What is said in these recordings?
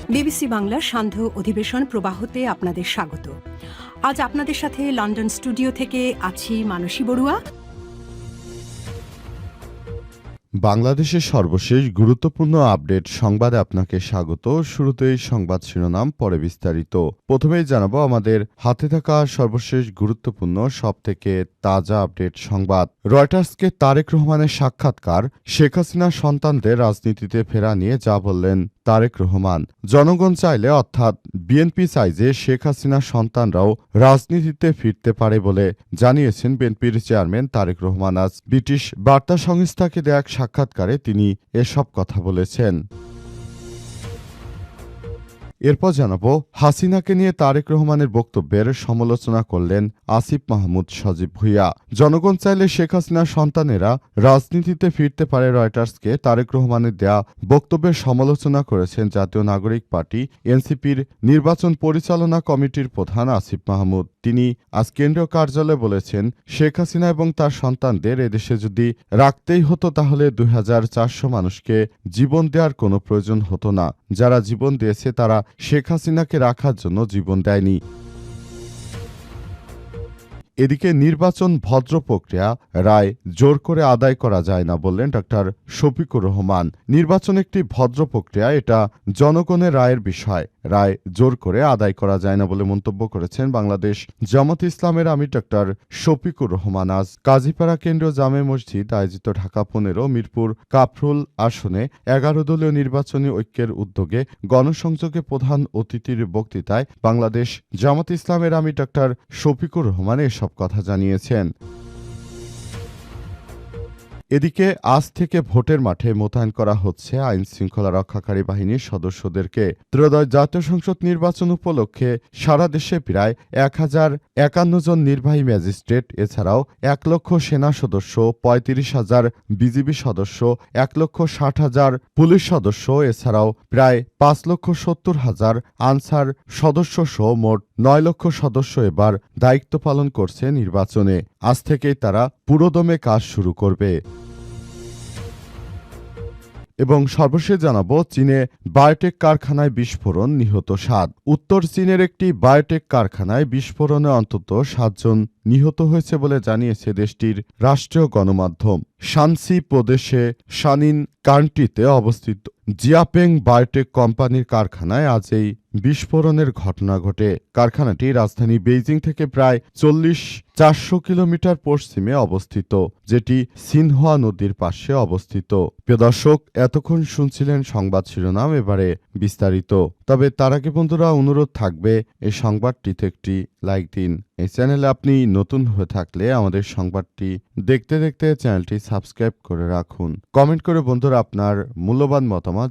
BBC বাংলার সান্ধ্য অধিবেশন প্রবাহতে আপনাদের স্বাগত। আজ আপনাদের সাথে লন্ডন স্টুডিও থেকে আছি মানসী বড়ুয়া। বাংলাদেশের সর্বশেষ গুরুত্বপূর্ণ আপডেট সংবাদে আপনাকে স্বাগত। শুরুতেই সংবাদ শিরোনাম, পরে বিস্তারিত। প্রথমেই জানাবো আমাদের হাতে থাকা সর্বশেষ গুরুত্বপূর্ণ সবথেকে তাজা আপডেট সংবাদ। রয়টার্সকে তারেক রহমানের সাক্ষাৎকার, শেখ হাসিনার সন্তানদের রাজনীতিতে ফেরা নিয়ে যা বললেন তারেক রহমান। জনগণ চাইলে অর্থাৎ বিএনপি চাই যে শেখ হাসিনার সন্তানরাও রাজনীতিতে ফিরতে পারে বলে জানিয়েছেন বিএনপির চেয়ারম্যান তারেক রহমান। আজ ব্রিটিশ বার্তা সংস্থাকে দেয়া এক সাক্ষাৎকারে তিনি এসব কথা বলেছেন। এরপর জানাবো হাসিনাকে নিয়ে তারেক রহমানের বক্তব্যের সমালোচনা করলেন আসিফ মাহমুদ সজীব ভুঁইয়া। জনগণ চাইলে শেখ হাসিনার সন্তানেরা রাজনীতিতে ফিরতে পারে রয়টার্সকে তারেক রহমানের দেয়া বক্তব্যের সমালোচনা করেছেন জাতীয় নাগরিক পার্টি এনসিপির নির্বাচন পরিচালনা কমিটির প্রধান আসিফ মাহমুদ। তিনি আজ কেন্দ্রীয় কার্যালয়ে বলেছেন, শেখ হাসিনা এবং তার সন্তানদের এদেশে যদি রাখতেই হতো তাহলে ২৪০০ মানুষকে জীবন দেওয়ার কোনো প্রয়োজন হতো না। যারা জীবন দিয়েছে তারা শেখ হাসিনাকে রাখার জন্য জীবন দেয়নি। এদিকে নির্বাচন ভদ্র প্রক্রিয়া, রায় জোর করে আদায় করা যায় না বললেন ডক্টর শফিকুর রহমান। নির্বাচন একটি ভদ্র প্রক্রিয়া, এটা জনগণের রায়ের বিষয়। রায় জোর করে আদায় করা যায় না বলে মন্তব্য করেছেন বাংলাদেশ জামাত ইসলামের আমির ডক্টর শফিকুর রহমান। আজ কাজীপাড়া কেন্দ্রীয় জামে মসজিদ আয়োজিত ঢাকা ১৫ মিরপুর কাফরুল আসনে ১১ দলীয় নির্বাচনী ঐক্যের উদ্যোগে গণসংযোগে প্রধান অতিথির বক্তৃতায় বাংলাদেশ জামাত ইসলামের আমির ডক্টর শফিকুর রহমান এসব কথা জানিয়েছেন। এদিকে আজ থেকে ভোটের মাঠে মোতায়েন করা হচ্ছে আইন শৃঙ্খলা রক্ষাকারী বাহিনীর সদস্যদেরকে। ত্রয়োদশ জাতীয় সংসদ নির্বাচন উপলক্ষে সারা দেশে প্রায় ১,০৫১ জন নির্বাহী ম্যাজিস্ট্রেট, এছাড়াও ১ লক্ষ সেনা সদস্য, ৩৫,০০০ বিজিবি সদস্য, ১,৬০,০০০ পুলিশ সদস্য, এছাড়াও প্রায় ৫,৭০,০০০ আনসার সদস্য সহ মোট ৯ লক্ষ সদস্য এবার দায়িত্ব পালন করছে নির্বাচনে। আজ থেকেই তারা পুরোদমে কাজ শুরু করবে। এবং সর্বশেষ জানাবো চীনে বায়োটেক কারখানায় বিস্ফোরণ, নিহত ৭। উত্তর চীনের একটি বায়োটেক কারখানায় বিস্ফোরণে অন্তত ৭ জন নিহত হয়েছে বলে জানিয়েছে দেশটির রাষ্ট্রীয় গণমাধ্যম। শানসি প্রদেশে শানিন কান্ট্রিতে অবস্থিত জিয়াপেং বায়োটেক কোম্পানির কারখানায় আজ এই বিস্ফোরণের ঘটনা ঘটে। কারখানাটি রাজধানী বেইজিং থেকে প্রায় ৪০-৪০০ কিলোমিটার পশ্চিমে অবস্থিত, যেটি সিনহুয়া নদীর পাশে অবস্থিত। প্রিয় দর্শক, এতক্ষণ শুনছিলেন সংবাদ শিরোনাম, এবারে বিস্তারিত। তবে তার আগে বন্ধুরা অনুরোধ থাকবে এই সংবাদটিতে একটি লাইক দিন। এই চ্যানেলে আপনি নতুন হয়ে থাকলে আমাদের সংবাদটি দেখতে দেখতে চ্যানেলটি সাবস্ক্রাইব করে রাখুন। কমেন্ট করে বন্ধুরা আপনার মূল্যবান মতামত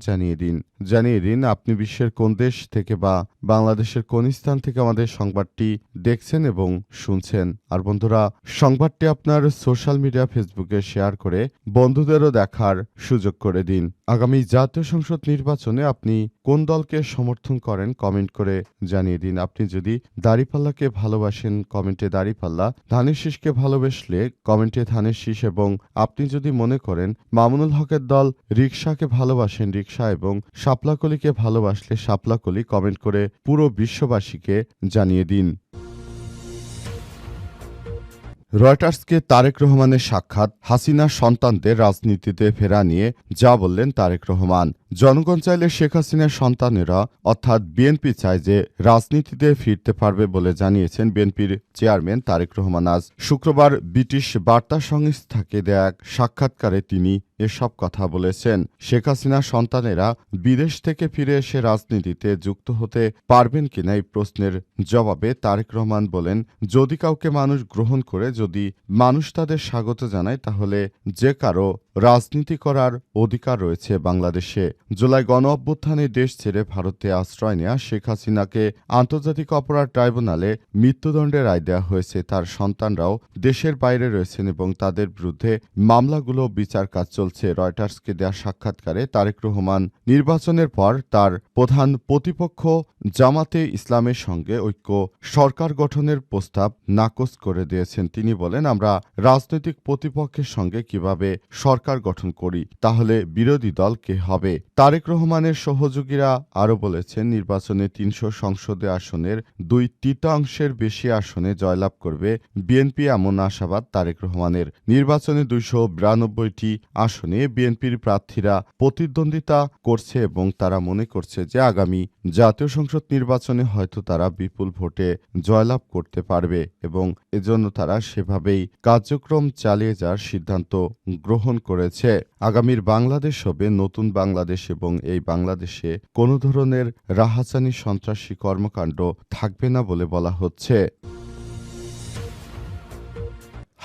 জানিয়ে দিন আপনি বিশ্বের কোন দেশ থেকে বা বাংলাদেশের কোন স্থান থেকে আমাদের সংবাদটি দেখছেন এবং শুনছেন। আর বন্ধুরা, সংবাদটি আপনার সোশ্যাল মিডিয়া ফেসবুকে শেয়ার করে বন্ধুদেরও দেখার সুযোগ করে দিন। আগামী জাতীয় সংসদ নির্বাচনে আপনি কোন দলকে সমর্থন করেন কমেন্ট করে জানিয়ে দিন। আপনি যদি দাড়িপাল্লাকে ভালোবাসেন কমেন্টে দাড়িপাল্লা, ধানের শীষকে ভালোবাসলে কমেন্টে ধানের শীষ, এবং আপনি যদি মনে করেন মামুনুল হকের দল রিকশাকে ভালোবাসেন রিকশা, এবং শাপলাকলিকে ভালোবাসলে শাপলাকলি কমেন্ট করে পুরো বিশ্ববাসীকে জানিয়ে দিন। রয়টার্সকে তারেক রহমানের সাক্ষাৎ, হাসিনার সন্তানদের রাজনীতিতে ফেরা নিয়ে যা বললেন তারেক রহমান। জনগণ চাইলে শেখ হাসিনার সন্তানেরা অর্থাৎ বিএনপি চায় যে রাজনীতিতে ফিরতে পারবে বলে জানিয়েছেন বিএনপির চেয়ারম্যান তারেক রহমান। আজ শুক্রবার ব্রিটিশ বার্তা সংস্থাকে দেয়া এক সাক্ষাৎকারে তিনি এসব কথা বলেছেন। শেখ হাসিনার সন্তানেরা বিদেশ থেকে ফিরে এসে রাজনীতিতে যুক্ত হতে পারবেন কিনা এই প্রশ্নের জবাবে তারেক রহমান বলেন, যদি কাউকে মানুষ গ্রহণ করে, যদি মানুষ তাদের স্বাগত জানায়, তাহলে যে কারো রাজনীতি করার অধিকার রয়েছে বাংলাদেশে। জুলাই গণ অভ্যুত্থানে দেশ ছেড়ে ভারতে আশ্রয় নেয়া শেখ হাসিনাকে আন্তর্জাতিক অপরাধ ট্রাইব্যুনালে মৃত্যুদণ্ডের রায় দেওয়া হয়েছে। তার সন্তানরাও দেশের বাইরে রয়েছেন এবং তাদের বিরুদ্ধে মামলাগুলো বিচার কাজ চলছে। রয়টার্সকে দেয়া সাক্ষাৎকারে তারেক রহমান নির্বাচনের পর তার প্রধান প্রতিপক্ষ জামাতে ইসলামের সঙ্গে ঐক্য সরকার গঠনের প্রস্তাব নাকচ করে দিয়েছেন। তিনি বলেন, আমরা রাজনৈতিক প্রতিপক্ষের সঙ্গে কিভাবে সরকার সরকার গঠন করি, তাহলে বিরোধী দল কে হবে? তারেক রহমানের সহযোগীরা আরও বলেছেন, নির্বাচনে ৩০০ সংসদীয় আসনের ২/৩ বেশি আসনে জয়লাভ করবে বিএনপি, এমন আশাবাদ তারেক রহমানের। নির্বাচনে ২৯২টি আসনে বিএনপির প্রার্থীরা প্রতিদ্বন্দ্বিতা করছে এবং তারা মনে করছে যে আগামী জাতীয় সংসদ নির্বাচনে হয়তো তারা বিপুল ভোটে জয়লাভ করতে পারবে এবং এজন্য তারা সেভাবেই কার্যক্রম চালিয়ে যাওয়ার সিদ্ধান্ত গ্রহণ করেছে। আগামীর বাংলাদেশ হবে নতুন বাংলাদেশ এবং এই বাংলাদেশে কোনো ধরনের রাহাজানি সন্ত্রাসী কর্মকাণ্ড থাকবে না বলে বলা হচ্ছে।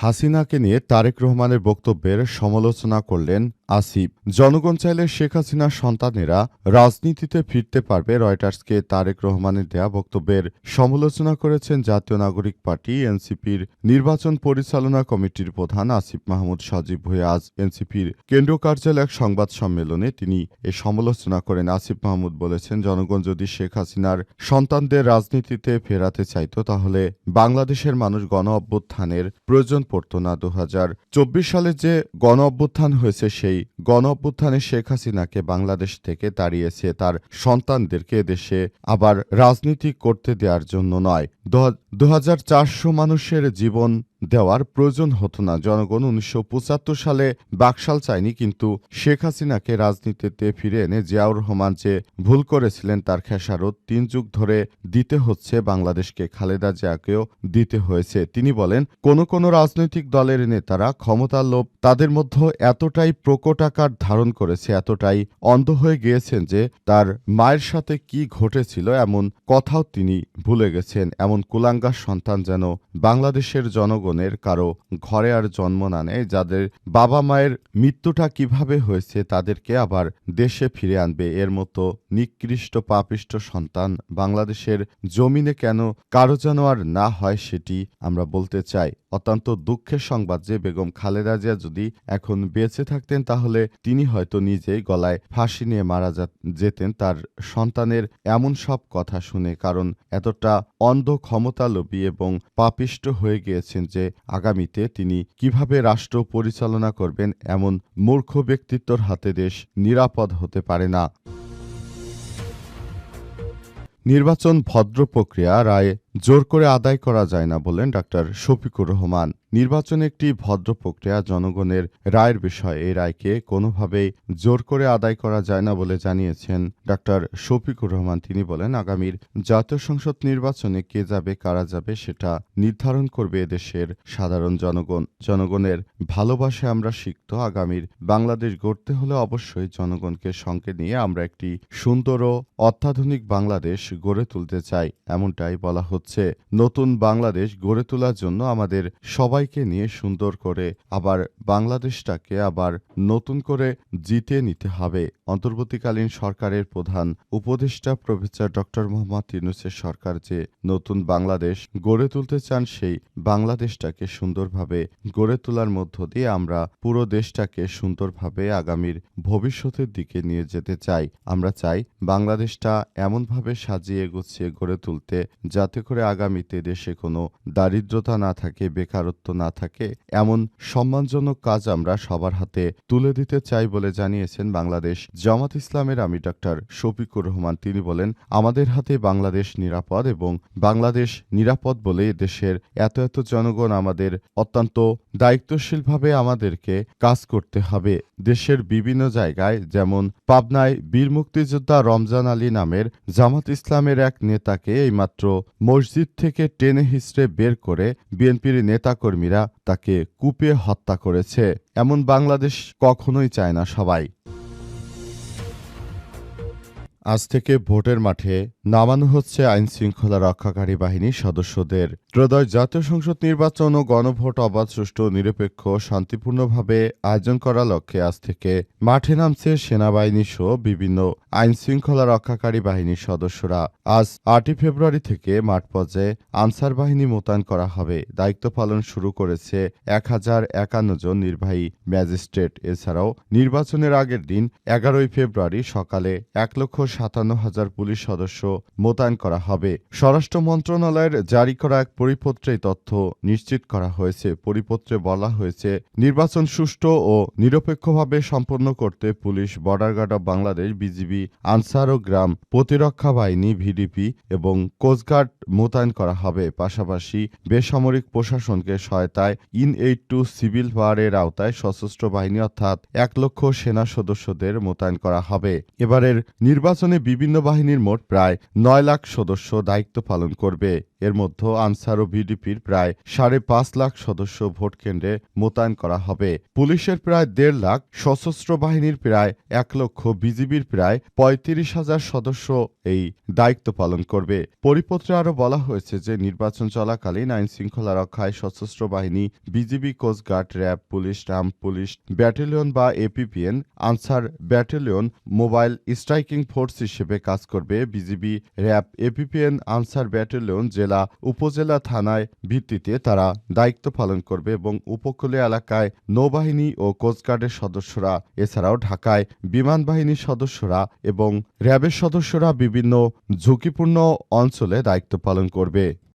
হাসিনাকে নিয়ে তারেক রহমানের বক্তব্যের সমালোচনা করলেন আসিফ। জনগণ চাইলে শেখ হাসিনার সন্তানেরা রাজনীতিতে ফিরতে পারবে, রয়টার্সকে তারেক রহমানের দেয়া বক্তব্যের সমালোচনা করেছেন জাতীয় নাগরিক পার্টি এনসিপির নির্বাচন পরিচালনা কমিটির প্রধান আসিফ মাহমুদ সজীব ভুঁইয়া। আজ এনসিপির কেন্দ্রীয় কার্যালয়ে এক সংবাদ সম্মেলনে তিনি এ সমালোচনা করেন। আসিফ মাহমুদ বলেছেন, জনগণ যদি শেখ হাসিনার সন্তানদের রাজনীতিতে ফেরাতে চাইত তাহলে বাংলাদেশের মানুষ গণ অভ্যুত্থানের প্রয়োজন পড়ত না। ২০২৪ সালে যে গণ অভ্যুত্থান হয়েছে সেই গণ অভ্যুত্থানে শেখ হাসিনাকে বাংলাদেশ থেকে তাড়িয়েছে তার সন্তানদেরকে দেশে আবার রাজনীতি করতে দেওয়ার জন্য নয়। ২৪০০ মানুষের জীবন দেওয়ার প্রয়োজন হতো না। জনগণ ১৯৭৫ সালে বাকশাল চায়নি, কিন্তু শেখ হাসিনাকে রাজনীতিতে ফিরে এনে জিয়াউর রহমান যে ভুল করেছিলেন তার খেসারত ৩ যুগ ধরে দিতে হচ্ছে বাংলাদেশকে, খালেদা জিয়াকেও দিতে হয়েছে। তিনি বলেন, কোন রাজনৈতিক দলের নেতারা ক্ষমতার লোভ তাদের মধ্যে এতটাই প্রকট আকার ধারণ করেছে, এতটাই অন্ধ হয়ে গিয়েছেন যে তার মায়ের সাথে কি ঘটেছিল এমন কথাও তিনি ভুলে গেছেন। এমন কুলাঙ্গার সন্তান যেন বাংলাদেশের জনগণের কারো ঘরে আর জন্ম না নেয়। যাদের বাবা মায়ের মৃত্যুটা কিভাবে হয়েছে তাদেরকে আবার দেশে ফিরে আনবে, এর মতো নিকৃষ্ট পাপিষ্ট সন্তান বাংলাদেশের জমিনে কেন কারো যেন আর না হয় সেটি আমরা বলতে চাই। অত্যন্ত দুঃখের সংবাদ যে বেগম খালেদা জিয়া যদি এখন বেঁচে থাকতেন তাহলে তিনি হয়তো নিজেই গলায় ফাঁসি নিয়ে মারা যেতেন তার সন্তানের এমন সব কথা শুনে, কারণ এতটা অন্ধ ক্ষমতালোভী এবং পাপিষ্ট হয়ে গিয়েছেন যে আগামীতে তিনি কিভাবে রাষ্ট্র পরিচালনা করবেন এমন মূর্খ ব্যক্তিত্বর হাতে দেশ নিরাপদ হতে পারে না। নির্বাচন ভদ্র প্রক্রিয়া, রায় জোর করে আদায় করা যায় না বললেন ডাক্তার শফিকুর রহমান। নির্বাচন একটি ভদ্র প্রক্রিয়া, জনগণের রায়ের বিষয়। এই রায়কে কোনোভাবেই জোর করে আদায় করা যায় না বলে জানিয়েছেন ডাক্তার শফিকুর রহমান। তিনি বলেন, আগামীর জাতীয় সংসদ নির্বাচনে কে যাবে কারা যাবে সেটা নির্ধারণ করবে এদেশের সাধারণ জনগণ। জনগণের ভালোবাসায় আমরা সিক্ত। আগামীর বাংলাদেশ গড়তে হলে অবশ্যই জনগণকে সঙ্গে নিয়ে আমরা একটি সুন্দর ও অত্যাধুনিক বাংলাদেশ গড়ে তুলতে চাই, এমনটাই বলা হচ্ছে। নতুন বাংলাদেশ গড়ে তোলার জন্য আমাদের সবাইকে নিয়ে সুন্দর করে আবার বাংলাদেশটাকে আবার নতুন করে জিতিয়ে নিতে হবে। অন্তর্বর্তীকালীন সরকারের প্রধান উপদেষ্টা প্রফেসর ডক্টর মোহাম্মদ ইউনূসের সরকার যে নতুন বাংলাদেশ গড়ে তুলতে চান, সেই বাংলাদেশটাকে সুন্দরভাবে গড়ে তোলার মধ্য দিয়ে আমরা পুরো দেশটাকে সুন্দরভাবে আগামীর ভবিষ্যতের দিকে নিয়ে যেতে চাই। আমরা চাই বাংলাদেশটা এমনভাবে সাজিয়ে গুছিয়ে গড়ে তুলতে যাতে করে আগামীতে দেশে কোনো দারিদ্রতা না থাকে, বেকারত্ব না থাকে, এমন সম্মানজনক কাজ আমরা সবার হাতে তুলে দিতে চাই বলে জানিয়েছেন বাংলাদেশ জামাত ইসলামের আমির ডাক্তার শফিকুর রহমান। তিনি বলেন, আমাদের হাতে বাংলাদেশ নিরাপদ এবং বাংলাদেশ নিরাপদ বলে দেশের এত জনগণ আমাদের অত্যন্ত দায়িত্বশীলভাবে আমাদেরকে কাজ করতে হবে। দেশের বিভিন্ন জায়গায় যেমন পাবনায় বীর মুক্তিযোদ্ধা রমজান আলী নামের জামাত ইসলামের এক নেতাকে এইমাত্র মসজিদ থেকে টেনে হিঁচড়ে বের করে বিএনপির নেতাকর্মীরা তাকে কুপিয়ে হত্যা করেছে। এমন বাংলাদেশ কখনোই চায় না সবাই। আজ থেকে ভোটের মাঠে নামানো হচ্ছে আইনশৃঙ্খলা রক্ষাকারী বাহিনীর সদস্যদের। ত্রয়োদশ জাতীয় সংসদ নির্বাচন ও গণভোট অবাধ, সুষ্ঠু, নিরপেক্ষ, শান্তিপূর্ণভাবে আয়োজন করার লক্ষ্যে আজ থেকে মাঠে নামছে সেনাবাহিনী সহ বিভিন্ন আইনশৃঙ্খলা রক্ষাকারী বাহিনীর সদস্যরা। আজ ৮ই ফেব্রুয়ারি থেকে মাঠ পর্যায়ে আনসার বাহিনী মোতায়েন করা হবে। দায়িত্ব পালন শুরু করেছে ১০৫১ জন নির্বাহী ম্যাজিস্ট্রেট। এছাড়াও নির্বাচনের আগের দিন ১১ই ফেব্রুয়ারি সকালে ১,৬০,০০ 57,000 পুলিশ সদস্য মোতায়েন করা হবে। স্বরাষ্ট্র মন্ত্রণালয়ের জারি করা এক পরিপত্রে এই তথ্য নিশ্চিত করা হয়েছে। পরিপত্রে বলা হয়েছে, নির্বাচন সুষ্ঠু ও নিরপেক্ষভাবে সম্পন্ন করতে police, border guard of Bangladesh, BGB, Ansar ও গ্রাম প্রতিরক্ষা বাহিনী, ভিডিপি এবং কোস্টগার্ড মোতায়েন করা হবে। পাশাপাশি বেসামরিক প্রশাসনকে সহায়তায় ইন-এইড টু সিভিল ওয়ারের আওতায় সশস্ত্র বাহিনী অর্থাৎ 1 লক্ষ সেনা সদস্যদের মোতায়েন করা হবে। এবারের নির্বাচনে বিভিন্ন বাহিনীর মোট প্রায় 9 লাখ সদস্য দায়িত্ব পালন করবে। এর মধ্যে আনসার ও ভিডিপির প্রায় 5.5 লাখ সদস্য ভোট কেন্দ্রে মোতায়েন করা হবে। পুলিশের প্রায় 1.5 লাখ, সশস্ত্র বাহিনীর প্রায় 1 লক্ষ, বিজিবির প্রায় 35,000 সদস্য এই দায়িত্ব পালন করবে। পরিপত্রে আরও বলা হয়েছে যে নির্বাচন চলাকালীন আইন শৃঙ্খলা রক্ষায় সশস্ত্র বাহিনী, BGB, coastguard, RAB, police, armed police battalion বা APBn, Ansar battalion mobile striking force হিসেবে কাজ করবে। BGB, RAB, APBn, Ansar battalion জেলা, উপজেলা, থানায় ভিত্তিতে তারা দায়িত্ব পালন করবে এবং উপকূলীয় এলাকায় নৌবাহিনী ও কোস্টগার্ডের সদস্যরা, এছাড়াও ঢাকায় বিমান বাহিনীর সদস্যরা এবং র্যাবের সদস্যরা বিভিন্ন ঝুঁকিপূর্ণ অঞ্চলে দায়িত্ব পালন করবে।